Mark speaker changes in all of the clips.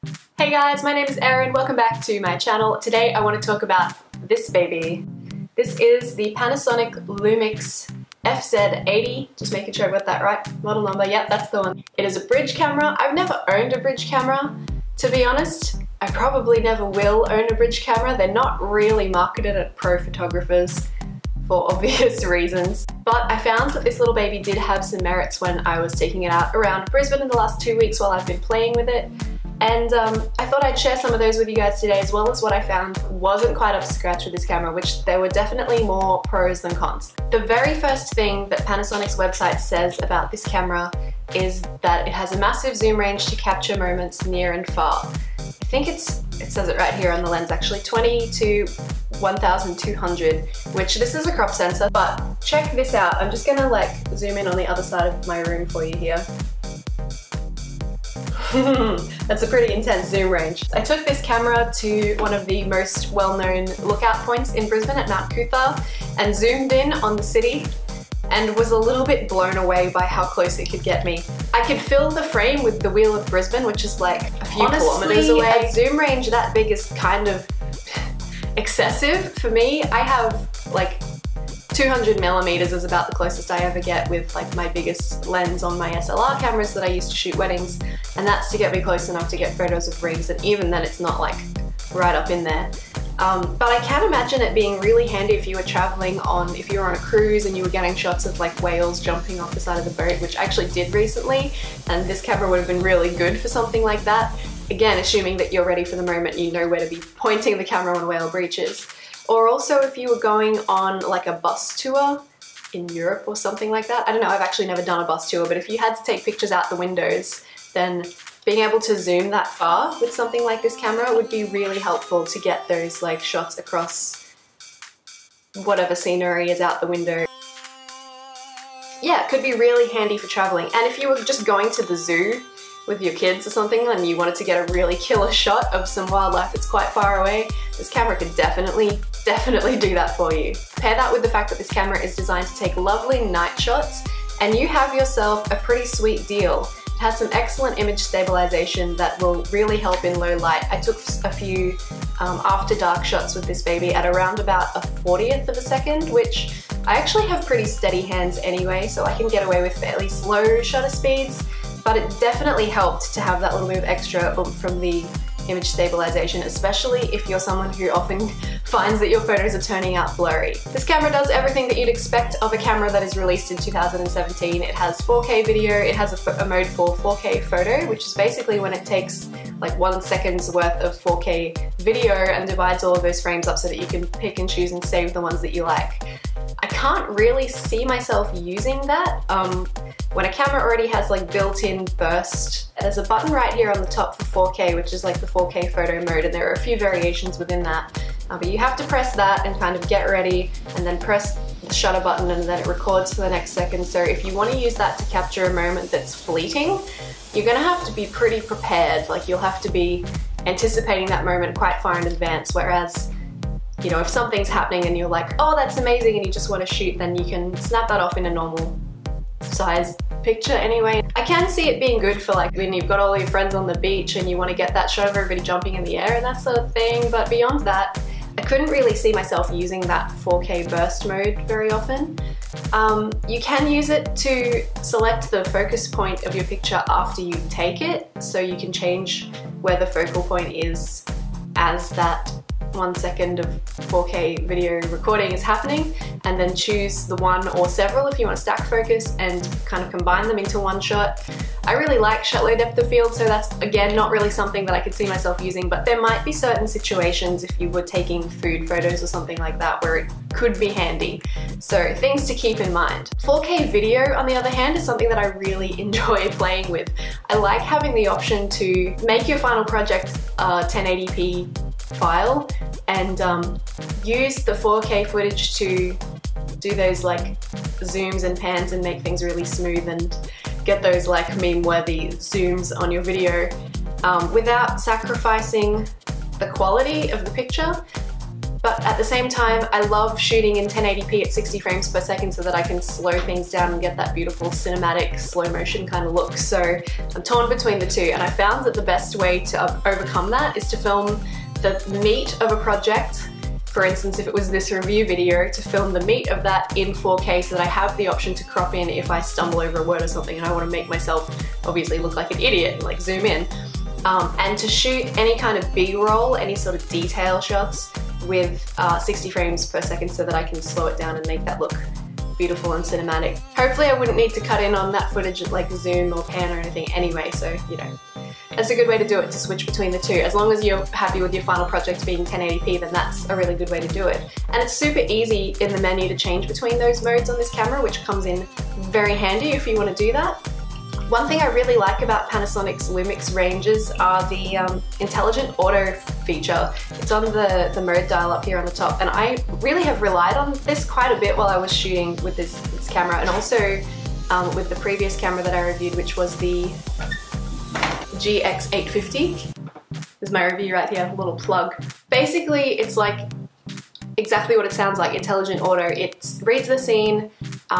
Speaker 1: Hey guys, my name is Erin. Welcome back to my channel. Today I want to talk about this baby. This is the Panasonic Lumix FZ80. Just making sure I got that right. Model number, yep, that's the one. It is a bridge camera. I've never owned a bridge camera, to be honest. I probably never will own a bridge camera. They're not really marketed at pro photographers for obvious reasons. But I found that this little baby did have some merits when I was taking it out around Brisbane in the last 2 weeks while I've been playing with it. And I thought I'd share some of those with you guys today, as well as what I found wasn't quite up to scratch with this camera, which there were definitely more pros than cons. The very first thing that Panasonic's website says about this camera is that it has a massive zoom range to capture moments near and far. I think it says it right here on the lens actually, 20 to 1200, which this is a crop sensor, but check this out. I'm just gonna like zoom in on the other side of my room for you here. That's a pretty intense zoom range. I took this camera to one of the most well-known lookout points in Brisbane at Mount Coot-tha and zoomed in on the city and was a little bit blown away by how close it could get me. I could fill the frame with the Wheel of Brisbane, which is like a few kilometers away. A zoom range that big is kind of excessive for me. I have like 200 millimeters is about the closest I ever get with like my biggest lens on my SLR cameras that I used to shoot weddings, and that's to get me close enough to get photos of rings, and even then it's not like right up in there. But I can imagine it being really handy if you were traveling if you were on a cruise and you were getting shots of like whales jumping off the side of the boat, which I actually did recently, and this camera would have been really good for something like that. Again, assuming that you're ready for the moment and you know where to be pointing the camera when a whale breaches. Or also if you were going on like a bus tour in Europe or something like that. I don't know, I've actually never done a bus tour, but if you had to take pictures out the windows, then being able to zoom that far with something like this camera would be really helpful to get those like shots across whatever scenery is out the window. Yeah, it could be really handy for traveling. And if you were just going to the zoo with your kids or something and you wanted to get a really killer shot of some wildlife that's quite far away, this camera could definitely do that for you. Pair that with the fact that this camera is designed to take lovely night shots and you have yourself a pretty sweet deal. It has some excellent image stabilization that will really help in low light. I took a few after dark shots with this baby at around about a 40th of a second, which I actually have pretty steady hands anyway, so I can get away with fairly slow shutter speeds, but it definitely helped to have that little bit of extra oomph from the image stabilization, especially if you're someone who often finds that your photos are turning out blurry. This camera does everything that you'd expect of a camera that is released in 2017. It has 4K video, it has a mode for 4K photo, which is basically when it takes like 1 second's worth of 4K video and divides all of those frames up so that you can pick and choose and save the ones that you like. I can't really see myself using that. When a camera already has like built-in burst, there's a button right here on the top for 4K, which is like the 4K photo mode, and there are a few variations within that. But you have to press that and kind of get ready, and then press the shutter button, and then it records for the next second. So if you want to use that to capture a moment that's fleeting, you're gonna have to be pretty prepared. Like you'll have to be anticipating that moment quite far in advance, whereas you know, if something's happening and you're like, oh, that's amazing, and you just want to shoot, then you can snap that off in a normal size picture anyway. I can see it being good for like when you've got all your friends on the beach and you want to get that shot of everybody jumping in the air and that sort of thing, but beyond that, I couldn't really see myself using that 4K burst mode very often. You can use it to select the focus point of your picture after you take it, so you can change where the focal point is as that 1 second of 4K video recording is happening, and then choose the one or several if you want to stack focus and kind of combine them into one shot. I really like shallow depth of field, so that's again not really something that I could see myself using, but there might be certain situations if you were taking food photos or something like that where it could be handy. So things to keep in mind. 4K video, on the other hand, is something that I really enjoy playing with. I like having the option to make your final project a 1080p file and use the 4K footage to do those like zooms and pans and make things really smooth and get those like meme-worthy zooms on your video without sacrificing the quality of the picture. But at the same time, I love shooting in 1080p at 60 frames per second so that I can slow things down and get that beautiful cinematic slow motion kind of look. So I'm torn between the two, and I found that the best way to overcome that is to film the meat of a project. For instance, if it was this review video, to film the meat of that in 4K so that I have the option to crop in if I stumble over a word or something and I want to make myself obviously look like an idiot, like zoom in. And to shoot any kind of B-roll, any sort of detail shots with 60 frames per second so that I can slow it down and make that look beautiful and cinematic. Hopefully I wouldn't need to cut in on that footage like zoom or pan or anything anyway, so you know. That's a good way to do it, to switch between the two. As long as you're happy with your final project being 1080p, then that's a really good way to do it. And it's super easy in the menu to change between those modes on this camera, which comes in very handy if you want to do that. One thing I really like about Panasonic's Lumix ranges are the intelligent auto feature. It's on the mode dial up here on the top, and I really have relied on this quite a bit while I was shooting with this camera, and also with the previous camera that I reviewed, which was the GX850. There's my review right here, a little plug. Basically, it's like exactly what it sounds like, intelligent auto. It reads the scene,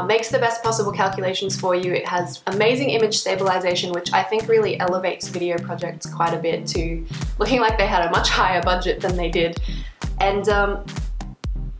Speaker 1: makes the best possible calculations for you. It has amazing image stabilization, which I think really elevates video projects quite a bit to looking like they had a much higher budget than they did. And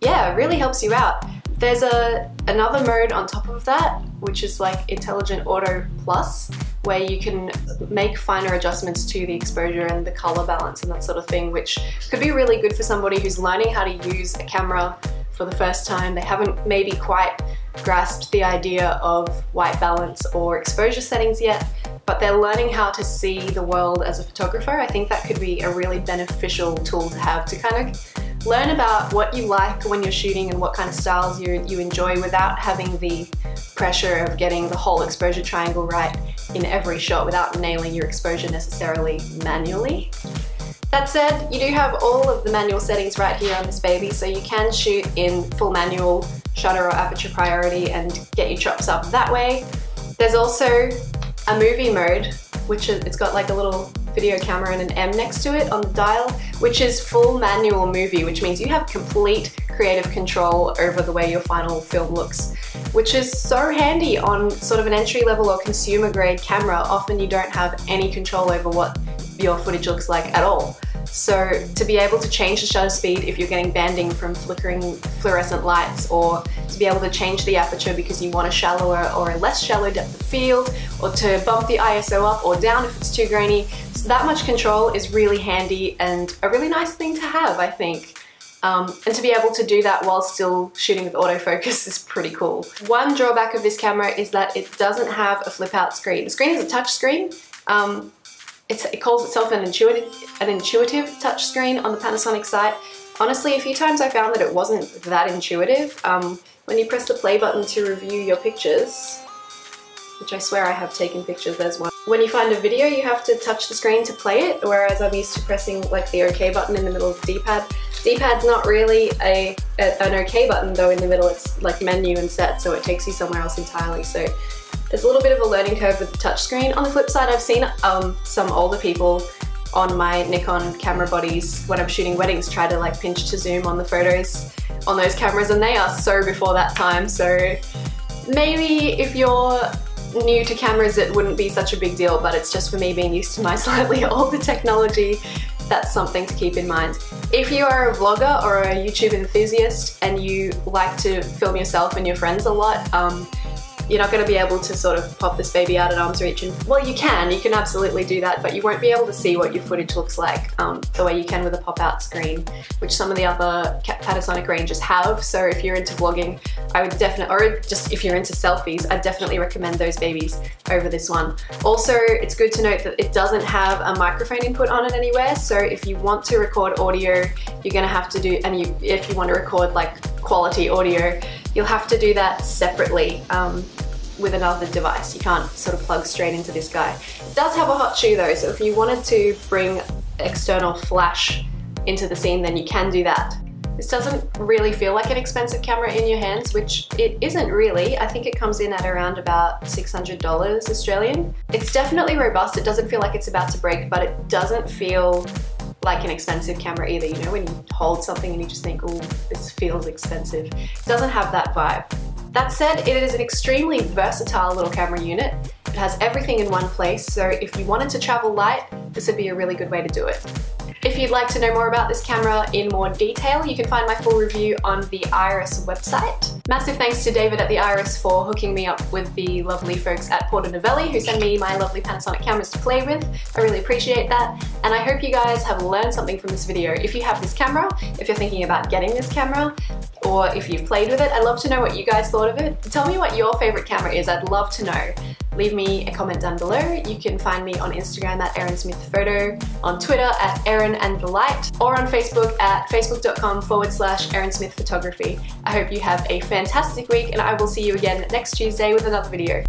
Speaker 1: yeah, it really helps you out. There's another mode on top of that, which is like Intelligent Auto Plus, where you can make finer adjustments to the exposure and the color balance and that sort of thing, which could be really good for somebody who's learning how to use a camera for the first time. They haven't maybe quite grasped the idea of white balance or exposure settings yet, but they're learning how to see the world as a photographer. I think that could be a really beneficial tool to have to kind of learn about what you like when you're shooting and what kind of styles you enjoy without having the pressure of getting the whole exposure triangle right in every shot, without nailing your exposure necessarily manually. That said, you do have all of the manual settings right here on this baby, so you can shoot in full manual shutter or aperture priority and get your chops up that way. There's also a movie mode, which it's got like a little video camera and an M next to it on the dial, which is full manual movie, which means you have complete creative control over the way your final film looks, which is so handy on sort of an entry-level or consumer grade camera. Often you don't have any control over what your footage looks like at all. So to be able to change the shutter speed if you're getting banding from flickering fluorescent lights, or to be able to change the aperture because you want a shallower or a less shallow depth of field, or to bump the ISO up or down if it's too grainy. So that much control is really handy and a really nice thing to have, I think. And to be able to do that while still shooting with autofocus is pretty cool. One drawback of this camera is that it doesn't have a flip out screen. The screen is a touch screen. It calls itself an intuitive touch screen on the Panasonic site. Honestly, a few times I found that it wasn't that intuitive. When you press the play button to review your pictures, which I swear I have taken pictures, there's one. When you find a video, you have to touch the screen to play it, whereas I'm used to pressing like the OK button in the middle of the D-pad. D-pad's not really an OK button though in the middle, it's like menu and set, so it takes you somewhere else entirely. So there's a little bit of a learning curve with the touchscreen. On the flip side, I've seen some older people on my Nikon camera bodies when I'm shooting weddings try to like pinch to zoom on the photos on those cameras, and they are so before that time. So maybe if you're new to cameras it wouldn't be such a big deal, but it's just for me being used to my slightly older technology, that's something to keep in mind. If you are a vlogger or a YouTube enthusiast and you like to film yourself and your friends a lot, you're not going to be able to sort of pop this baby out at arm's reach. And well, you can absolutely do that, but you won't be able to see what your footage looks like the way you can with a pop-out screen, which some of the other Panasonic ranges have. So if you're into vlogging, I would definitely, or just if you're into selfies, I'd definitely recommend those babies over this one. Also, it's good to note that it doesn't have a microphone input on it anywhere, so if you want to record audio, you're going to have to do, and if you want to record like quality audio, you'll have to do that separately with another device. You can't sort of plug straight into this guy. It does have a hot shoe though, so if you wanted to bring external flash into the scene, then you can do that. This doesn't really feel like an expensive camera in your hands, which it isn't really. I think it comes in at around about $600 Australian. It's definitely robust. It doesn't feel like it's about to break, but it doesn't feel like an expensive camera either, you know, when you hold something and you just think, oh, this feels expensive. It doesn't have that vibe. That said, it is an extremely versatile little camera unit. It has everything in one place, so if you wanted to travel light, this would be a really good way to do it. If you'd like to know more about this camera in more detail, you can find my full review on the Iris website. Massive thanks to David at the Iris for hooking me up with the lovely folks at Porto Novelli who send me my lovely Panasonic cameras to play with. I really appreciate that, and I hope you guys have learned something from this video. If you have this camera, if you're thinking about getting this camera, or if you've played with it, I'd love to know what you guys thought of it. Tell me what your favorite camera is, I'd love to know. Leave me a comment down below. You can find me on Instagram at Erin Smith Photo, on Twitter at Erin and the Light, or on Facebook at facebook.com/Erin Smith Photography. I hope you have a fantastic week, and I will see you again next Tuesday with another video.